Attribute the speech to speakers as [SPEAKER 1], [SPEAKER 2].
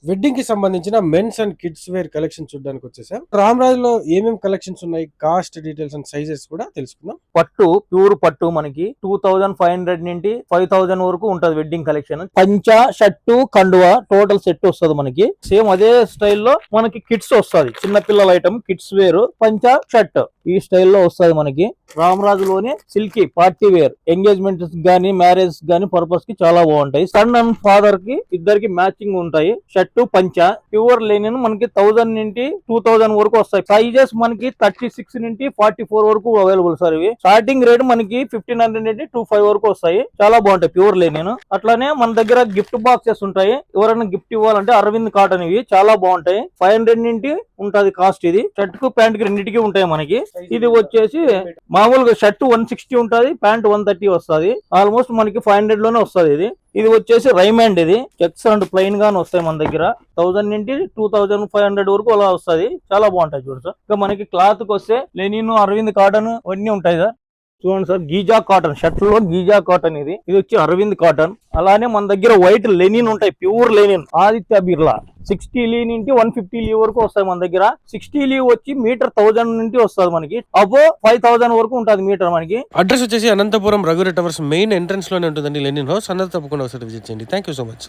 [SPEAKER 1] Wedding కి సంబంధించిన men's and kids wear collection చూడడానికి వచ్చేసాం. రామరాజ్ లో ఏమేమి కలెక్షన్స్ ఉన్నాయి, కాస్ట్ డీటెయిల్స్ అండ్ సైజెస్ కూడా తెలుసుకుందాం.
[SPEAKER 2] పట్టు, ప్యూర్ పట్టు మనకి 2500 నుండి 5000 వరకు ఉంటది వెడ్డింగ్ కలెక్షన్. పంచ, షర్టు, కండువా టోటల్ సెట్ వస్తుంది మనకి. సేమ్ అదే స్టైల్లో మనకి కిడ్స్ వస్తుంది, చిన్న పిల్లల ఐటమ్ కిడ్స్ వేర్, పంచ షర్ట్ ఈ స్టైల్లో వస్తుంది మనకి. రామరాజు లోనే సిల్కీ పార్టీ వేర్, ఎంగేజ్మెంట్ గానీ మ్యారేజ్ గానీ పర్పస్ కి చాలా బాగుంటాయి. సన్ అండ్ ఫాదర్ కి ఇద్దరికి మ్యాచింగ్ ఉంటాయి. షర్టు, పంచ ప్యూర్ లెనిన్ మనకి 1000 నుండి 2000 వరకు వస్తాయి. సైజెస్ మనకి 36 నుండి 44 వరకు అవైలబుల్ సార్. ఇవి స్టార్టింగ్ రేట్ మనకి 1500 నుండి 25 వరకు వస్తాయి. చాలా బాగుంటాయి ప్యూర్ లెనిన్. అట్లానే మన దగ్గర గిఫ్ట్ బాక్సెస్ ఉంటాయి. ఎవరైనా గిఫ్ట్ ఇవ్వాలంటే అరవింద్ కాటన్ ఇవి చాలా బాగుంటాయి. 500 నుండి ఉంటది కాస్ట్. ఇది షర్ట్ కు ప్యాంట్ కి రెండింటికి ఉంటాయి మనకి. ఇది వచ్చేసి మామూలుగా షర్ట్ 160 ఉంటది, ప్యాంట్ 130 వస్తుంది. ఆల్మోస్ట్ మనకి 500 లోనే వస్తుంది. ఇది వచ్చేసి రైమండ్. ఇది చెక్స్ అండ్ ప్లెయిన్ గానే వస్తాయి మన దగ్గర. 1000 నుండి 2500 వరకు అలా వస్తుంది. చాలా బాగుంటాయి చూడు సార్. ఇంకా మనకి క్లాత్ కి వస్తే లెనిన్, అరవింద్ కాటన్ అన్ని ఉంటాయి సార్. చూడండి సార్, గీజా కాటన్ షర్ట్ లో గీజా కాటన్. ఇది వచ్చి అరవింద్ కాటన్. అలానే మన దగ్గర వైట్ లెనిన్ ఉంటాయి, ప్యూర్ లెనిన్. ఆదిత్య బిర్లా 60 లీ నుండి 150 లీ వరకు వస్తాయి మన దగ్గర. 60 లీ వచ్చి మీటర్ 1000 నుండి వస్తుంది మనకి. అబో 5000 వరకు ఉంటుంది మీటర్ మనకి.
[SPEAKER 1] అడ్రస్ వచ్చేసి అనంతపురం రఘురె టవర్స్ మెయిన్ ఎంట్రన్స్ లోనే ఉంటుందండి లెనిన్ హౌస్. అందరూ తప్పకుండా ఒకసారి విజిట్ చేయండి. Thank you so much.